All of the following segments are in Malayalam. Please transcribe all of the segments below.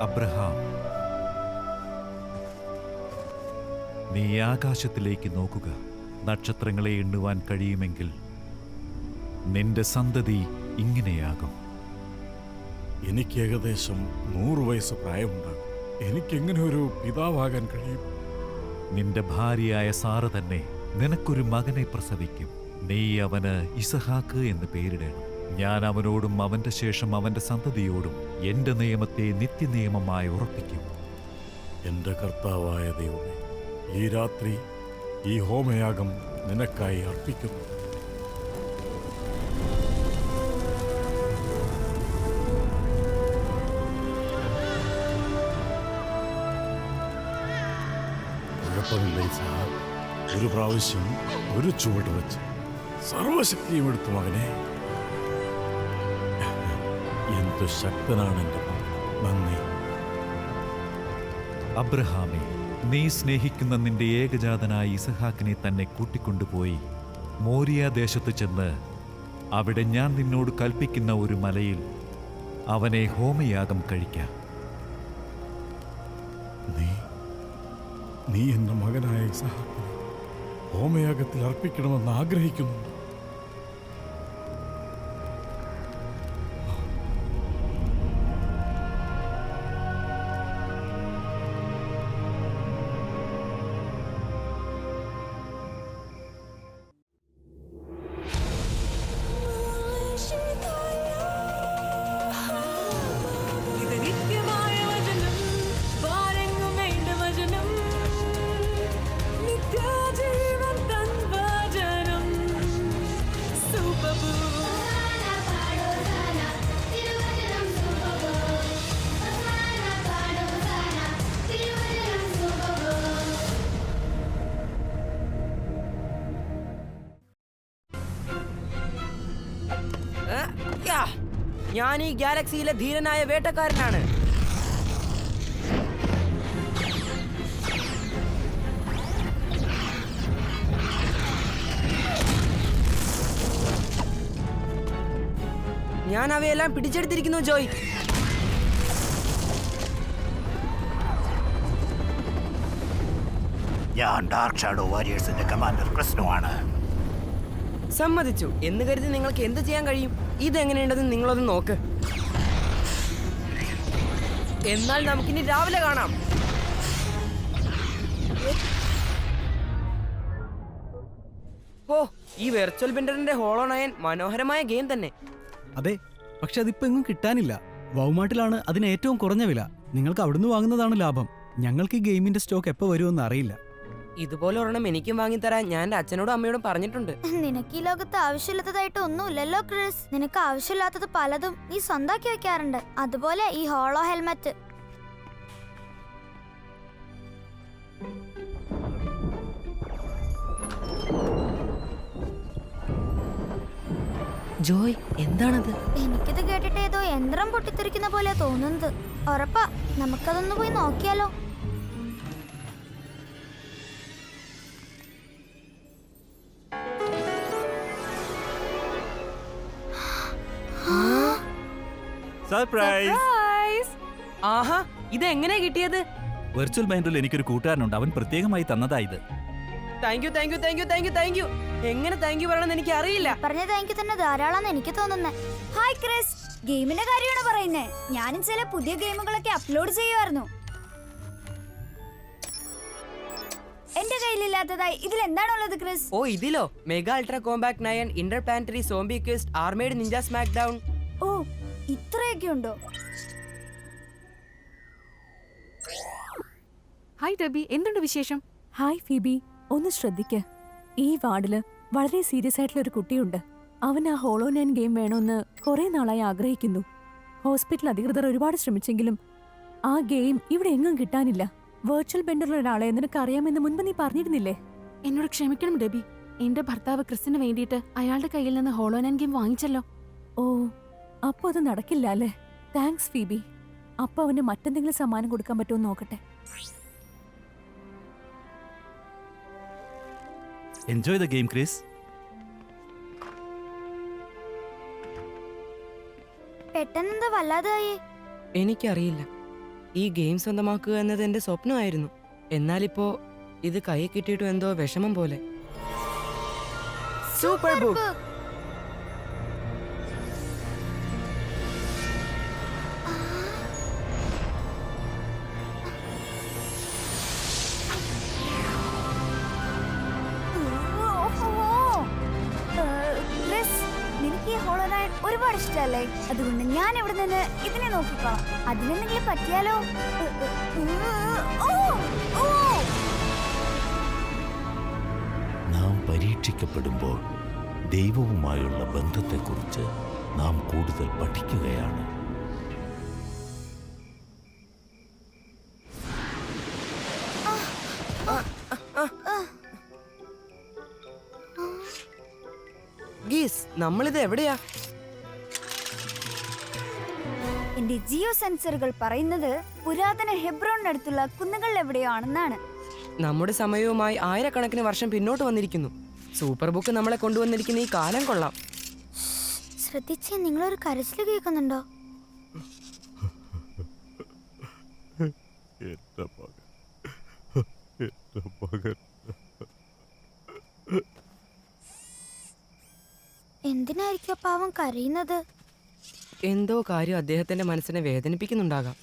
അബ്രഹാം, നീ ആകാശത്തിലേക്ക് നോക്കുക. നക്ഷത്രങ്ങളെ എണ്ണുവാൻ കഴിയുമെങ്കിൽ നിന്റെ സന്തതി ഇങ്ങനെയാകും. എനിക്ക് ഏകദേശം 100 വയസ്സ് പ്രായമുണ്ടാകും. എനിക്കെങ്ങനെ ഒരു പിതാവാകാൻ കഴിയും? നിന്റെ ഭാര്യയായ സാറ തന്നെ നിനക്കൊരു മകനെ പ്രസവിക്കും. നീ അവന് ഇസഹാക്ക് എന്ന് പേരിടണം. ഞാൻ അവനോടും അവന്റെ ശേഷം അവന്റെ സന്തതിയോടും എന്റെ നിയമത്തെ നിത്യനിയമമായി ഉറപ്പിക്കും. എന്റെ കർത്താവായ ദൈവമേ, ഈ രാത്രി ഈ ഹോമയാഗം നിനക്കായി അർപ്പിക്കുന്നു. കുഴപ്പമില്ല ഇസഹാക്ക്, ഒരു പ്രാവശ്യം ഒരു ചുവട് വെച്ച് സർവശക്തിയും എടുത്തു മകനെ. എന്തു ശക്തനാണ് എൻ്റെ മകൻ. നന്ദി. അബ്രഹാമേ, നീ സ്നേഹിക്കുന്ന നിന്റെ ഏകജാതനായ ഇസഹാക്കിനെ തന്നെ കൂട്ടിക്കൊണ്ടുപോയി മോരിയാദേശത്ത് ചെന്ന് അവിടെ ഞാൻ നിന്നോട് കൽപ്പിക്കുന്ന ഒരു മലയിൽ അവനെ ഹോമയാഗം കഴിക്കാം. നീ എന്റെ മകനായ ഇസഹാക്കിനെ ഹോമയാഗത്തിൽ അർപ്പിക്കണമെന്ന് ആഗ്രഹിക്കുന്നു. ഞാൻ ഈ ഗാലക്സിയിലെ ധീരനായ വേട്ടക്കാരനാണ്. ഞാൻ അവയെല്ലാം പിടിച്ചെടുത്തിരിക്കുന്നു ജോയ്. ഞാൻ ഡാർക്ക് ഷാഡോ വാരിയേഴ്സിന്റെ കമാൻഡർ കൃഷ്ണുവാണ്. സമ്മതിച്ചു എന്ന് കരുതി നിങ്ങൾക്ക് എന്ത് ചെയ്യാൻ കഴിയും? ഇതെങ്ങനെയുണ്ടെന്ന് നിങ്ങളൊന്ന് നോക്ക്. എന്നാൽ നമുക്കിനി രാവിലെ കാണാം. ഓ, ഈ വെർച്വൽ ബെൻഡറിന്റെ ഹോളോ നയൻ മനോഹരമായ ഗെയിം തന്നെ. അതെ, പക്ഷെ അതിപ്പോ എങ്ങും കിട്ടാനില്ല. വൗമാർട്ടിലാണ് അതിന് ഏറ്റവും കുറഞ്ഞ വില. നിങ്ങൾക്ക് അവിടുന്ന് വാങ്ങുന്നതാണ് ലാഭം. ഞങ്ങൾക്ക് ഈ ഗെയിമിന്റെ സ്റ്റോക്ക് എപ്പോ വരുമെന്ന് അറിയില്ല. ഇതുപോലെ ഒരെണ്ണം എനിക്കും വാങ്ങിത്തരാൻ ഞാൻ എന്റെ അച്ഛനോടും അമ്മയോടും പറഞ്ഞിട്ടുണ്ട്. നിനക്ക് ഈ ലോകത്ത് ആവശ്യമില്ലാത്തതായിട്ട് ഒന്നുമില്ലല്ലോ ക്രിസ്. നിനക്ക് ആവശ്യമില്ലാത്തത് പലതും നീ സ്വന്താക്കി വെക്കാറുണ്ട്. അതുപോലെ ഈ ഹോളോ ഹെൽമെറ്റ്. ജോയ്, എന്താണത്? എനിക്കിത് കേട്ടിട്ട് ഏതോ യന്ത്രം പൊട്ടിത്തെറിക്കുന്ന പോലെ തോന്നുന്നത്. ഉറപ്പാ, നമുക്കതൊന്ന് പോയി നോക്കിയാലോ? സർപ്രൈസ്! ആഹാ, ഇത് എങ്ങനെയാ കിട്ടിയത്? വെർച്വൽ ബൈൻഡറിൽ എനിക്കൊരു കൂട്ടുകാരനുണ്ട്. അവൻ പ്രത്യേകമായി തന്നതാ ഇത്. Thank you, thank you, thank you, thank you, thank you. എങ്ങനെ താങ്ക് യു പറയണമെന്ന് എനിക്ക് അറിയില്ല. പറഞ്ഞ താങ്ക് യു തന്നെ ധാരാളം എനിക്ക് തോന്നുന്നേ. ഹായ് ക്രിസ്, ഗെയിമിന്റെ കാര്യമാണ് പറയുന്നേ. ഞാനും ചില പുതിയ ഗെയിമുകളൊക്കെ അപ്ലോഡ് ചെയ്യുമായിരുന്നു. എന്റെ കയ്യിലില്ലാത്തതായി ഇതിൽ എന്താണുള്ളത് ക്രിസ്? ഓ, ഇതിലോ? Mega ultra compact 9 interplanetary zombie quest armed ninja smackdown. ഓ, ഇത്രയൊക്കെ ഉണ്ടോ? ഹായ് ഡബി, എന്തുണ്ട് വിശേഷം? ഹായ് ഫിബി, ഒന്ന് ശ്രദ്ധിക്ക്. ഈ വാർഡില് വളരെ സീരിയസ് ആയിട്ടുള്ള ഒരു കുട്ടിയുണ്ട്. അവൻ ആ ഹോളോ നൈൻ ഗെയിം വേണമെന്ന് കുറെ നാളായി ആഗ്രഹിക്കുന്നു. ഹോസ്പിറ്റൽ അധികൃതർ ഒരുപാട് ശ്രമിച്ചെങ്കിലും ആ ഗെയിം ഇവിടെ എങ്ങും കിട്ടാനില്ല. വെർച്വൽ ബെൻഡറിൽ ഒരാളെ നിനക്ക് അറിയാമെന്ന് മുൻപ് നീ പറഞ്ഞിരുന്നില്ലേ? എന്നോട് ക്ഷമിക്കണം ഡബി. എന്റെ ഭർത്താവ് ക്രിസിന് വേണ്ടിയിട്ട് അയാളുടെ കയ്യിൽ നിന്ന് ഹോളോ നൈൻ ഗെയിം വാങ്ങിച്ചല്ലോ. ഓ, അപ്പൊ അത് നടക്കില്ല അല്ലേ? Thanks Phoebe. അപ്പൊ അവന് മറ്റെന്തെങ്കിലും സമ്മാനം കൊടുക്കാൻ പറ്റുമോ നോക്കട്ടെ. Enjoy the game Chris. പെട്ടെന്നെന്താ വല്ലാതായി? എനിക്കറിയില്ല. ഈ ഗെയിം സ്വന്തമാക്കുക എന്നത് എന്റെ സ്വപ്നമായിരുന്നു. എന്നാലിപ്പോ ഇത് കൈ കിട്ടിയിട്ടും എന്തോ വിഷമം പോലെ. Super book. ക്രിസ്, നിനക്ക് ഈ ഹോളോ നൈറ്റ് ഒരുപാട് ഇഷ്ടമല്ലേ? അതുകൊണ്ട് ഞാൻ ഇവിടെ നിന്ന് ഇതിനെ നോക്കിക്കോളാം. അതിനെന്തെങ്കിലും പറ്റിയാലോ? നാം പരീക്ഷിക്കപ്പെടുമ്പോൾ ദൈവവുമായുള്ള ബന്ധത്തെക്കുറിച്ച് നാം കൂടുതൽ പഠിക്കുകയാണ്. ഗീസ്, നമ്മളിത് എവിടെയാ? എന്റെ ജിയോ സെൻസറുകൾ പറയുന്നത് പുരാതന ഹെബ്രോണിനടുത്തുള്ള കുന്നുകളിൽ എവിടെയോ ആണെന്നാണ്. നമ്മുടെ സമയവുമായി ആയിരക്കണക്കിന് വർഷം പിന്നോട്ട് വന്നിരിക്കുന്നു. സൂപ്പർ ബുക്ക് നമ്മളെ കൊണ്ടുവന്നിരിക്കുന്ന ഈ കാലം കൊള്ളാം. ശ്രദ്ധിച്ചേ, നിങ്ങളൊരു കരച്ചിൽ കേൾക്കുന്നുണ്ടോ? എന്തിനായിരിക്കും പാവം കരയുന്നത്? എന്തോ കാര്യം അദ്ദേഹത്തിന്റെ മനസ്സിനെ വേദനിപ്പിക്കുന്നുണ്ടാകാം.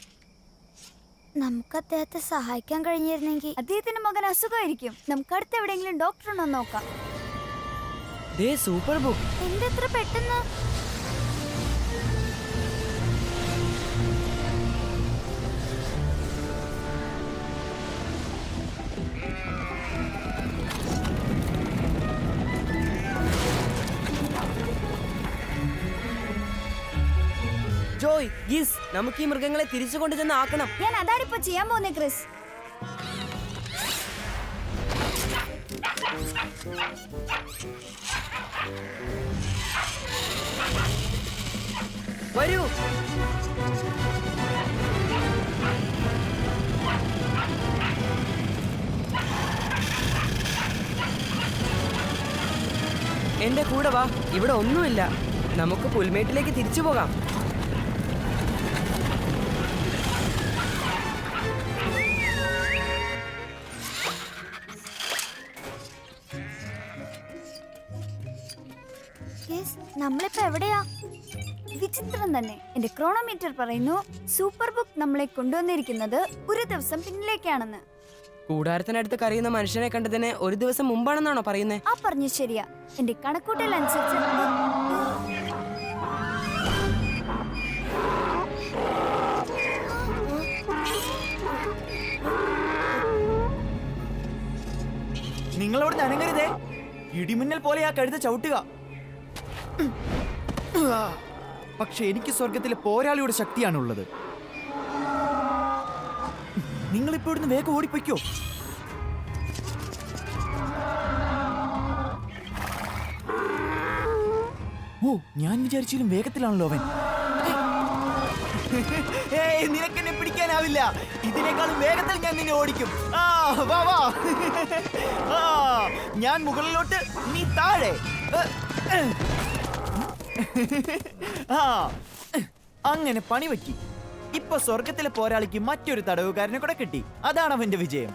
നമുക്ക് അദ്ദേഹത്തെ സഹായിക്കാൻ കഴിഞ്ഞിരുന്നെങ്കിൽ. അദ്ദേഹത്തിന്റെ മകൻ അസുഖമായിരിക്കും. നമുക്ക് അടുത്ത് എവിടെയെങ്കിലും ഡോക്ടറുണ്ടോ നോക്കാം. ദേ സൂപ്പർ ബുക്ക്. എന്തെത്ര പെട്ടെന്ന്? ജോയ്, ഗീസ്, നമുക്ക് ഈ മൃഗങ്ങളെ തിരിച്ചു കൊണ്ടുചെന്ന് ആക്കണം. ഞാൻ അതാണിപ്പോ ചെയ്യാൻ പോകുന്നേ ക്രിസ്. വരൂ. എന്റെ കൂടെ വാ. ഇവിടെ ഒന്നുമില്ല. നമുക്ക് പുൽമേട്ടിലേക്ക് തിരിച്ചു പോകാം. നമ്മളിപ്പോ എവിടെയാ? വിചിത്രം തന്നെ. എന്റെ ക്രോണോമീറ്റർ പറയുന്നു സൂപ്പർ ബുക്ക് നമ്മളെ കൊണ്ടുവന്നിരിക്കുന്നത് ഒരു ദിവസം പിന്നിലേക്കാണെന്ന്. കൂടാരത്തിനടുത്ത് കരയുന്ന മനുഷ്യനെ കണ്ടതിന് ഒരു ദിവസം മുമ്പാണെന്നാണോ പറയുന്നേ? ആ പറഞ്ഞു ശരിയാ. എന്റെ കണക്കൂട്ടൽ അനുസരിച്ച് നിങ്ങളോട് അനങ്ങരുതേ. ഇടിമിന്നൽ പോലെ ആ കഴുത ചവിട്ടുക. പക്ഷെ എനിക്ക് സ്വർഗത്തിലെ പോരാളിയുടെ ശക്തിയാണുള്ളത്. നിങ്ങളിപ്പോ ഇവിടുന്ന് വേഗം ഓടിപ്പോയ്ക്കോ. ഓ, ഞാൻ വിചാരിച്ചാലും വേഗത്തിലാണല്ലോ അവൻ. നിനക്കെന്നെ പിടിക്കാനാവില്ല. ഇതിനേക്കാളും വേഗത്തിൽ ഞാൻ നിന്നെ ഓടിക്കും. വാ വാ. ഞാൻ മുകളിലോട്ട്, നീ താഴെ. അങ്ങനെ പണി പറ്റി. ഇപ്പൊ സ്വർഗത്തിലെ പോരാളിക്ക് മറ്റൊരു തടവുകാരനെ കൂടെ കിട്ടി. അതാണ് അവന്റെ വിജയം.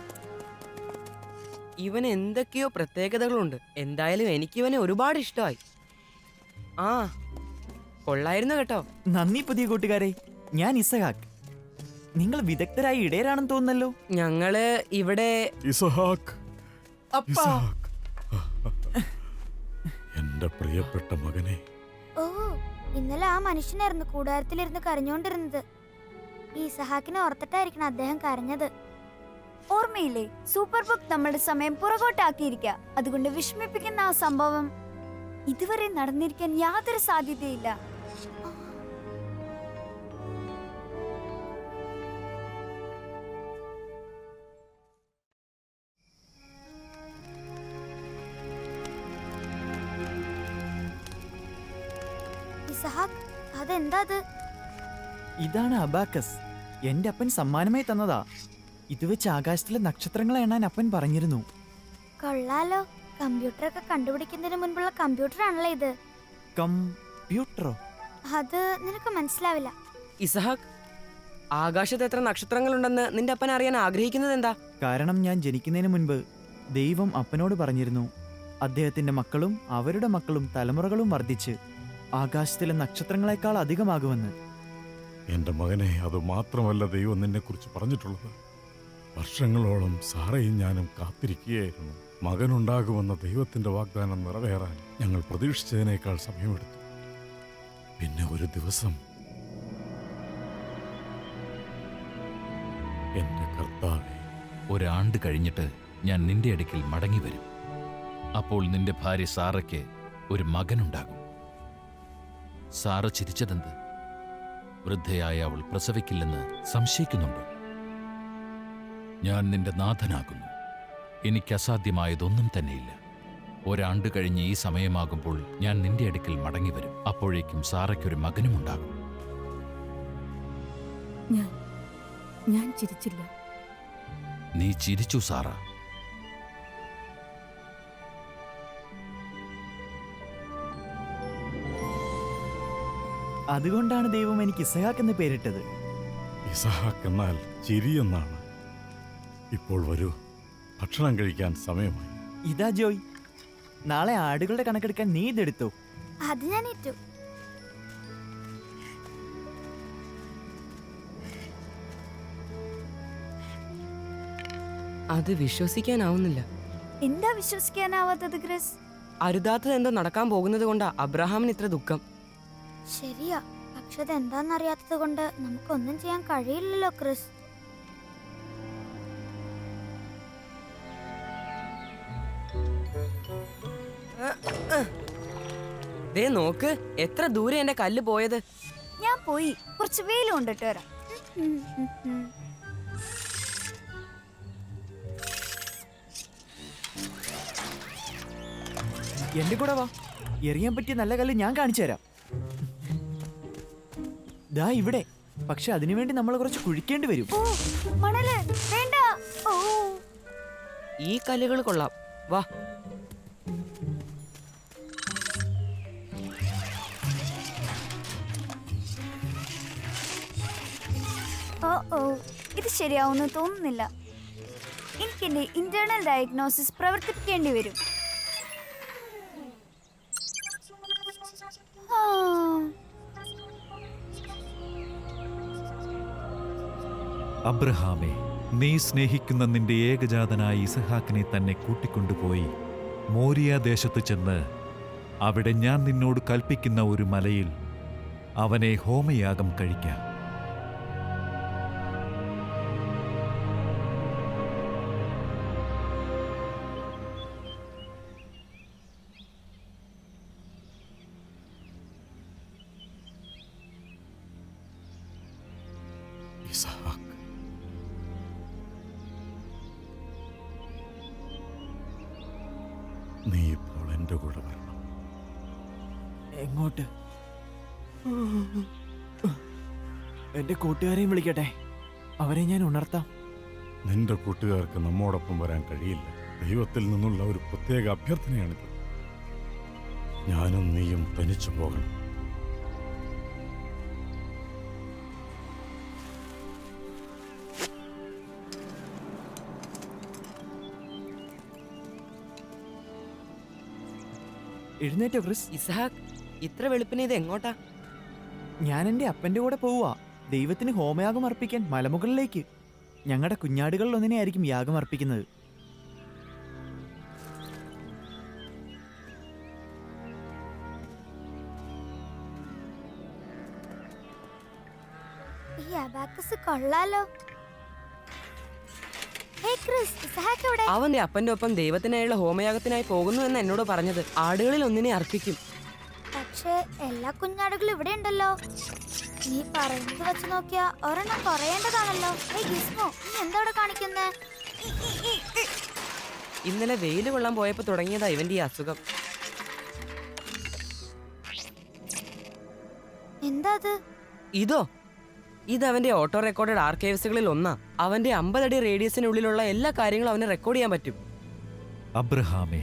ഇവന് എന്തൊക്കെയോ പ്രത്യേകതകളുണ്ട്. എന്തായാലും എനിക്കിവനെ ഒരുപാട് ഇഷ്ടമായി. ആ, കൊള്ളായിരുന്നു കേട്ടോ. നന്ദി പുതിയ കൂട്ടുകാരെ. ഞാൻ ഇസഹാക്ക്. നിങ്ങൾ വിദഗ്ധരായ ഇടയരാണെന്ന് തോന്നുന്നല്ലോ. ഞങ്ങള് ഇവിടെ ഇസഹാക്ക്, അപ്പാ. എന്റെ പ്രിയപ്പെട്ട മകനെ. ഓ, ഇന്നലെ ആ മനുഷ്യനായിരുന്നു കൂടാരത്തിലിരുന്ന് കരഞ്ഞോണ്ടിരുന്നത്. ഈ ഇസഹാക്കിനെ ഓർത്തിട്ടായിരിക്കണം അദ്ദേഹം കരഞ്ഞത്. ഓർമ്മയില്ലേ, സൂപ്പർ ബുക്ക് നമ്മുടെ സമയം പുറകോട്ടാക്കിയിരിക്കുക. അതുകൊണ്ട് വിഷമിപ്പിക്കുന്ന ആ സംഭവം ഇതുവരെ നടന്നിരിക്കാൻ യാതൊരു സാധ്യതയില്ല. ഇസഹാക്ക്, അതെന്താ? ഇതാണ് അബാക്കസ്. എന്റെ അപ്പൻ സമ്മാനമായി തന്നതാ. ഇത് വെച്ച് ആകാശത്തിലെ നക്ഷത്രങ്ങളെ എണ്ണാൻ അപ്പൻ പറഞ്ഞിരുന്നു. കൊള്ളാലോ. കമ്പ്യൂട്ടറൊക്കെ കണ്ടുപിടിക്കുന്നതിന് മുൻപുള്ള കമ്പ്യൂട്ടർ ആണല്ലോ ഇത്. കമ്പ്യൂട്ടറോ? അത് നിനക്ക് മനസ്സിലാവില്ല. ഇസഹാക്ക്, ആകാശത്ത് എത്ര നക്ഷത്രങ്ങളുണ്ടെന്ന് നിന്റെ അപ്പൻ അറിയാൻ ആഗ്രഹിക്കുന്നത് എന്താ? കാരണം ഞാൻ ജനിക്കുന്നതിന് മുൻപ് ദൈവം അപ്പനോട് പറഞ്ഞിരുന്നു, അദ്ദേഹത്തിന്റെ മക്കളും അവരുടെ മക്കളും തലമുറകളും വർദ്ധിച്ച് ആകാശത്തിലെ നക്ഷത്രങ്ങളെക്കാൾ അധികമാകുമെന്ന്. എന്റെ മകനെ, അത് മാത്രമല്ല ദൈവം നിന്നെക്കുറിച്ച് പറഞ്ഞിട്ടുള്ളത്. വർഷങ്ങളോളം സാറയും ഞാനും കാത്തിരിക്കുകയായിരുന്നു. മകനുണ്ടാകുമെന്ന ദൈവത്തിന്റെ വാഗ്ദാനം നിറവേറാൻ ഞങ്ങൾ പ്രതീക്ഷിച്ചതിനേക്കാൾ സമയമെടുത്തു. പിന്നെ ഒരു ദിവസം എന്റെ കർത്താവേ, ഒരാണ്ട് കഴിഞ്ഞിട്ട് ഞാൻ നിന്റെ അടുക്കൽ മടങ്ങി വരും. അപ്പോൾ നിന്റെ ഭാര്യ സാറയ്ക്ക് ഒരു മകനുണ്ടാകും. സാറ ചിരിച്ചതെന്ത്? വൃദ്ധയായ അവൾ പ്രസവിക്കില്ലെന്ന് സംശയിക്കുന്നുണ്ടോ? ഞാൻ നിന്റെ നാഥനാകുന്നു. എനിക്ക് അസാധ്യമായതൊന്നും തന്നെയില്ല. ഒരാണ്ട് കഴിഞ്ഞ് ഈ സമയമാകുമ്പോൾ ഞാൻ നിന്റെ അടുക്കൽ മടങ്ങി വരും. അപ്പോഴേക്കും സാറയ്ക്കൊരു മകനുമുണ്ടാകും. ഞാൻ ചിരിച്ചില്ല. നീ ചിരിച്ചു സാറ. അതുകൊണ്ടാണ് ദൈവം എനിക്ക് ഇസഹാക്ക് എന്ന് പേരിട്ടത്. ഇസഹാക്ക് എന്നാൽ ചിരി എന്നാണ്. ഇപ്പോൾ വരൂ, ഭക്ഷണം കഴിക്കാൻ സമയമായി. ഇതാ ജോയ്, നാളെ ആടുകളുടെ കണക്കെടുക്കാൻ നീ ഇതെടുത്തോ. അത് ഞാൻ ഏറ്റു. അത് വിശ്വസിക്കാനാവുന്നില്ല. എന്താ വിശ്വസിക്കാനാവാത്തത് ക്രിസ്? അരുതാത്തത് എന്തോ നടക്കാൻ പോകുന്നത് കൊണ്ടാ അബ്രഹാമിന് ഇത്ര ദുഃഖം. ശരിയാ, പക്ഷെ അതെന്താന്നറിയാത്തത് കൊണ്ട് നമുക്കൊന്നും ചെയ്യാൻ കഴിയില്ലല്ലോ ക്രിസ്. ദേ നോക്ക്, എത്ര ദൂരെ എന്റെ കല്ല് പോയത്. ഞാൻ പോയി കുറച്ച് വെയിൽ കൊണ്ടിട്ട് വരാം. എന്റെ കൂടെ വാ, എറിയാൻ പറ്റിയ നല്ല കല്ല് ഞാൻ കാണിച്ചു തരാം. ദാ ഇവിടെ. പക്ഷെ അതിനുവേണ്ടി നമ്മൾ കുറച്ച് കുഴിക്കേണ്ടി വരും. ഓ മണല് വേണ്ട. ഓ ഈ കല്ലുകൾ കൊള്ളാം, വാ. ഓ ഓ ഇത് ശരിയാവുമെന്ന് തോന്നുന്നില്ല. എനിക്ക് എന്റെ ഇന്റേണൽ ഡയഗ്നോസിസ് പ്രവർത്തിപ്പിക്കേണ്ടി വരും. ആ. അബ്രഹാമേ, നീ സ്നേഹിക്കുന്ന നിന്റെ ഏകജാതനായ ഇസഹാക്കിനെ തന്നെ കൂട്ടിക്കൊണ്ടുപോയി മോരിയ ദേശത്ത് ചെന്ന് അവിടെ ഞാൻ നിന്നോട് കൽപ്പിക്കുന്ന ഒരു മലയിൽ അവനെ ഹോമയാഗം കഴിക്കാം. ഇസഹാക്ക്, നീ ഇപ്പോൾ എന്റെ കൂടെ വരണം. എങ്ങോട്ട്? എന്റെ കൂട്ടുകാരെയും വിളിക്കട്ടെ, അവരെ ഞാൻ ഉണർത്താം. നിന്റെ കൂട്ടുകാർക്ക് നമ്മോടൊപ്പം വരാൻ കഴിയില്ല. ദൈവത്തിൽ നിന്നുള്ള ഒരു പ്രത്യേക അഭ്യർത്ഥനയാണിത്. ഞാനും നീയും തനിച്ചു പോകണം. എഴുന്നേറ്റോ ക്രിസ്? ഇസഹാക്ക്, ഇത്ര വെളുപ്പിന് ഇത് എങ്ങോട്ടാ? ഞാൻ എന്റെ അപ്പന്റെ കൂടെ പോവുക, ദൈവത്തിന് ഹോമയാഗം അർപ്പിക്കാൻ മലമുകളിലേക്ക്. ഞങ്ങളുടെ കുഞ്ഞാടുകളിൽ ഒന്നിനെ ആയിരിക്കും യാഗം അർപ്പിക്കുന്നത്. ഈ അബാക്കസ് കൊള്ളാലോ. ഹേയ് ക്രിസ്, ഇസഹാക്ക് എവിടെ? അവന്റെ അപ്പന്റെ ഒപ്പം ദൈവത്തിനായുള്ള ഹോമയാഗത്തിനായി പോകുന്നു എന്ന് എന്നോട് പറഞ്ഞത്. ആടുകളിൽ ഒന്നിനെ അർപ്പിക്കും. പക്ഷേ എല്ലാ കുഞ്ഞാടുകളും ഇവിടെ ഉണ്ടല്ലോ. നീ പറയുന്നത് വെച്ച് നോക്കിയാ ഒരെണ്ണം കുറയേണ്ടതാണല്ലോ. ഹേയ് ഗിസ്മോ, നീ എന്താ ഇവിടെ കാണിക്കുന്നേ? ഇന്നലെ വെയില് കൊള്ളാൻ പോയപ്പോ തുടങ്ങിയതാ ഇവന്റെ ഈ അസുഖം. എന്താ അത്? ഇതോ? ഇത് അവന്റെ ഓട്ടോ റെക്കോർഡഡ് ആർക്കൈവ്സുകളിൽ ഒന്നാ. അവന്റെ 50 അടി റേഡിയസിനുള്ളിലുള്ള എല്ലാ കാര്യങ്ങളും അവന് റെക്കോർഡ് ചെയ്യാൻ പറ്റും. അബ്രഹാമേ,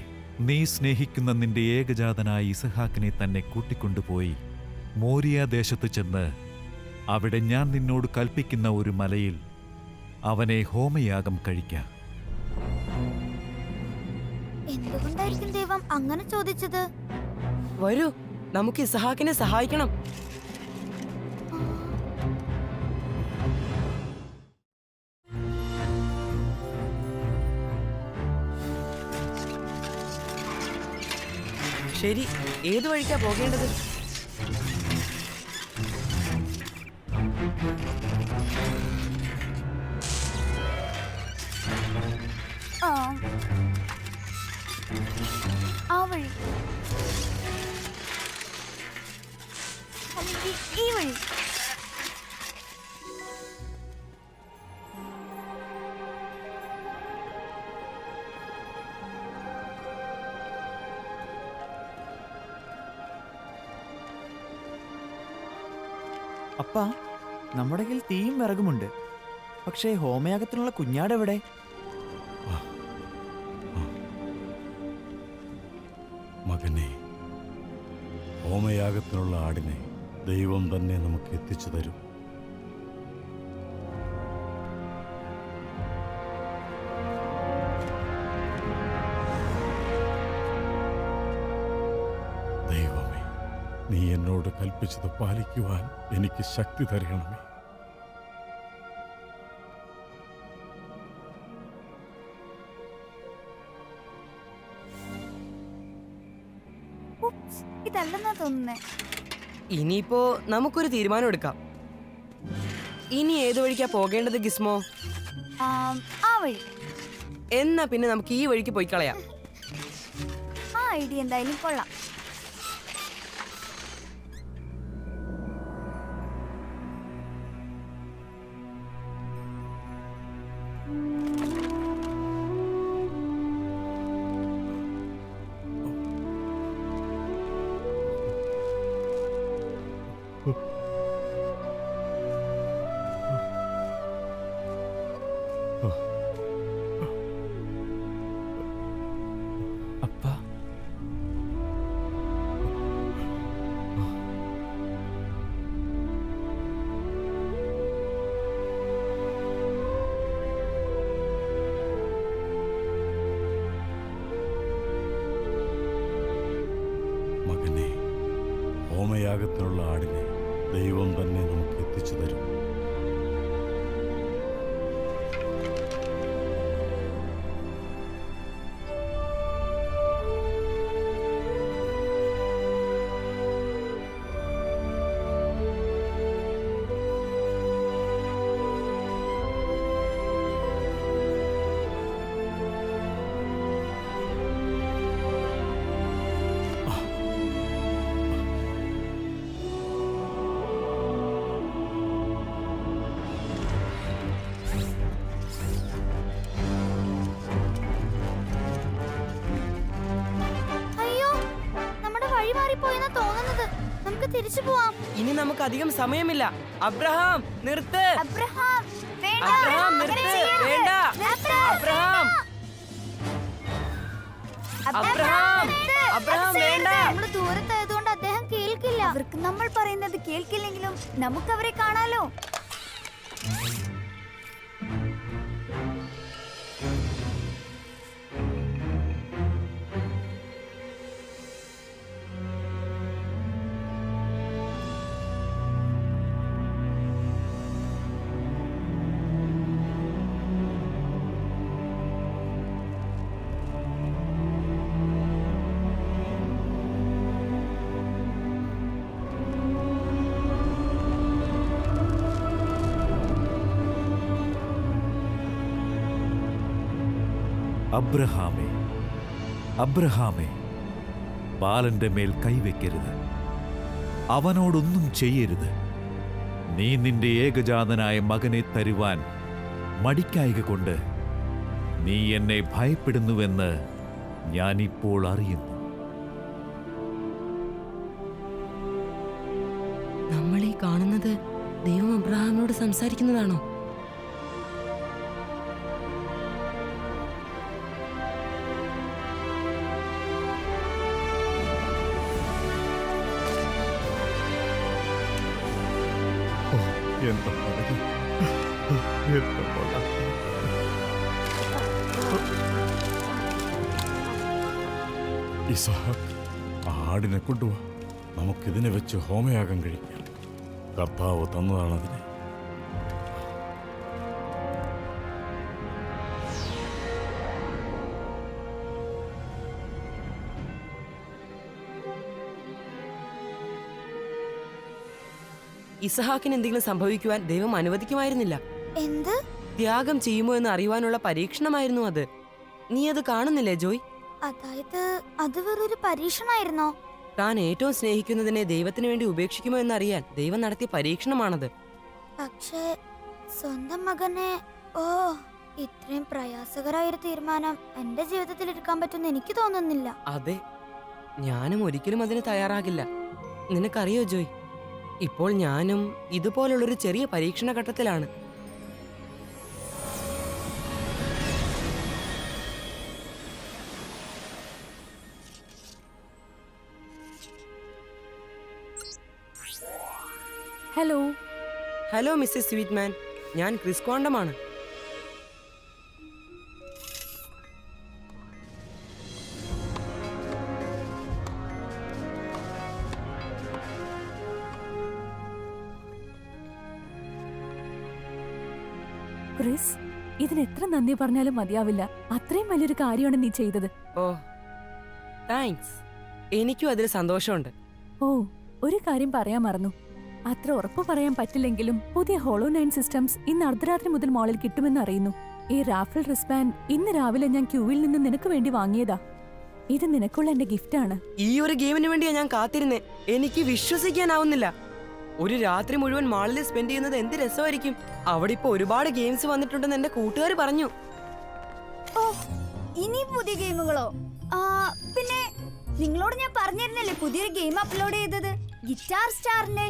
നീ സ്നേഹിക്കുന്ന നിന്റെ ഏകജാതനായ ഇസഹാക്കിനെ തന്നെ കൂട്ടിക്കൊണ്ടുപോയി മോരിയ ദേശത്ത് ചെന്ന് അവിടെ ഞാൻ നിന്നോട് കൽപ്പിക്കുന്ന ഒരു മലയിൽ അവനെ ഹോമയാഗം കഴിക്കാം. എന്തുകൊണ്ടായിരിക്കും ദൈവം അങ്ങനെ ചോദിച്ചത്? വരൂ, നമുക്ക് ഇസഹാക്കിനെ സഹായിക്കണം. ശരി, ഏതു വഴിക്കാ പോകേണ്ടത്? ആ വഴി അല്ലെങ്കിൽ ഈ വഴി. അപ്പാ, നമ്മുടെ കയ്യിൽ തീയും വിറകുമുണ്ട്. പക്ഷേ ഹോമയാഗത്തിനുള്ള കുഞ്ഞാടെവിടെ? മകനെ, ഹോമയാഗത്തിനുള്ള ആടിനെ ദൈവം തന്നെ നമുക്ക് എത്തിച്ചു തരും. ദൈവമേ, നീ എന്നോട് കൽപ്പിച്ചത് പാലിക്കുവാൻ എനിക്ക് ശക്തി തരണമേ. ഉപ്സ്, ഇതല്ലെന്നാ തോന്നുന്നേ. ഇനിയിപ്പോ നമുക്കൊരു തീരുമാനം എടുക്കാം. ഇനി ഏതു വഴിക്കാ പോകേണ്ടത് ഗിസ്മോ? ആ വഴി. എന്നാ പിന്നെ നമുക്ക് ഈ വഴിക്ക് പോയി കളയാം. ആ ഐഡിയ എന്തായാലും കൊള്ളാം. അപ്പാ, മകനെ, ഹോമയാഗത്തിനുള്ള ആടിനെ ദൈവം തന്നെ നമുക്ക് എത്തിച്ചു തരും. അയ്യോ, നമ്മുടെ വഴി മാറിപ്പോയെന്നാ തോന്നുന്നത്. നമുക്ക് തിരിച്ചു പോവാം. ഇനി നമുക്ക് അധികം സമയമില്ല. അബ്രഹാം, നിർത്ത്. അബ്രഹാം, വേണ്ട. അബ്രഹാം, അങ്ങനെ നിർത്ത്. ചെയ്യരുത്. വേണ്ട. നിർത്ത്. അബ്രഹാം, അബ്രഹാം, അബ്രഹാം, വേണ്ട. നമ്മള് ദൂരത്തായതുകൊണ്ട് അദ്ദേഹം കേൾക്കില്ല. അവർക്ക് നമ്മൾ പറയുന്നത് കേൾക്കില്ലെങ്കിലും നമുക്ക് അവരെ കാണാലോ. അബ്രഹാമേ, അബ്രഹാമേ, ബാലന്റെ മേൽ കൈവയ്ക്കരുത്. അവനോടൊന്നും ചെയ്യരുത്. നീ നിന്റെ ഏകജാതനായ മകനെ തരുവാൻ മടിക്കായക കൊണ്ട് നീ എന്നെ ഭയപ്പെടുന്നുവെന്ന് ഞാനിപ്പോൾ അറിയുന്നു. നമ്മളീ കാണുന്നത് ദൈവം അബ്രഹാമിനോട് സംസാരിക്കുന്നതാണോ? ഓ എന്റെ മകനെ, എന്റെ മകനെ. ഇസഹാക്ക്, ആടിനെ കൊണ്ടുവാ. നമുക്കിതിനെ വെച്ച് ഹോമയാഗം കഴിക്കാം. കർത്താവ് തന്നതാണതിനെ. ഇസഹാക്കിന് എന്തെങ്കിലും സംഭവിക്കുവാൻ ദൈവം അനുവദിക്കുമായിരുന്നില്ല. എന്ത്? ത്യാഗം ചെയ്യുമോ എന്ന് അറിയുവാനുള്ള പരീക്ഷണമായിരുന്നു അത്. നീ അത് കാണുന്നില്ലേ ജോയ്? അതായത് അത് വെറൊരു പരീക്ഷണമായിരുന്നോ? താൻ ഏറ്റവും സ്നേഹിക്കുന്നതിനെ ദൈവത്തിന് വേണ്ടി ഉപേക്ഷിക്കുമോ എന്നറിയാൻ ദൈവം നടത്തിയ പരീക്ഷണമാണത്. പക്ഷേ സ്വന്തം മകനെ, ഓ, ഇത്രയും പ്രയാസകരമായൊരു തീരുമാനം എന്റെ ജീവിതത്തിൽ എടുക്കാൻ പറ്റുമെന്ന് എനിക്ക് തോന്നുന്നില്ല. അതെ, ഞാനും ഒരിക്കലും അതിന് തയ്യാറാകില്ല. നിനക്കറിയോ ജോയ്, ഇപ്പോൾ ഞാനും ഇതുപോലുള്ളൊരു ചെറിയ പരീക്ഷണ ഘട്ടത്തിലാണ്. ഹലോ. ഹലോ മിസ്സിസ് സ്വീറ്റ്മാൻ, ഞാൻ ക്രിസ് ക്വാണ്ടമാണ്. ക്രിസ്, ഇതിന് എത്ര നന്ദി പറഞ്ഞാലും മതിയാവില്ല. അത്രയും വലിയൊരു കാര്യമാണ് നീ ചെയ്തത്. ഓ, താങ്ക്സ്. എനിക്കും അതിൽ സന്തോഷമുണ്ട്. ഓ, ഒരു കാര്യം പറയാൻ മറന്നു. അത്ര ഉറപ്പ് പറയാൻ പറ്റില്ലെങ്കിലും പുതിയ ഹോളോ 9 സിസ്റ്റംസ് ഇന്ന് അർദ്ധരാത്രി മുതൽ മോളിൽ കിട്ടുമെന്ന് അറിയുന്നു. ഈ റാഫിൾ റിസ്ബാൻഡ് ഇന്ന് രാവിലെ ഞാൻ ക്യൂവിൽ നിന്ന് നിനക്ക് വേണ്ടി വാങ്ങിയതാ. ഇത് നിനക്കുള്ള എന്റെ ഗിഫ്റ്റാണ്. ഈ ഒരു ഗെയിമിന് വേണ്ടിയാ ഞാൻ കാത്തിരുന്നേ. എനിക്ക് വിശ്വസിക്കാനാവുന്നില്ല. ഒരു രാത്രി മുഴുവൻ മാളിൽ സ്പെൻഡ് ചെയ്യുന്നത് എന്ത് രസമായിരിക്കും. അവിടെ ഇപ്പൊ ഒരുപാട് ഗെയിംസ് വന്നിട്ടുണ്ടെന്ന് എന്റെ കൂട്ടുകാർ പറഞ്ഞു. ഓ, ഇനി പുതിയ ഗെയിമുകളോ? പിന്നെ നിങ്ങളോട് ഞാൻ പറഞ്ഞിരുന്നല്ലേ പുതിയൊരു ഗെയിം അപ്ലോഡ് ചെയ്തത്, ഗിറ്റാർ സ്റ്റാറിന്റെ.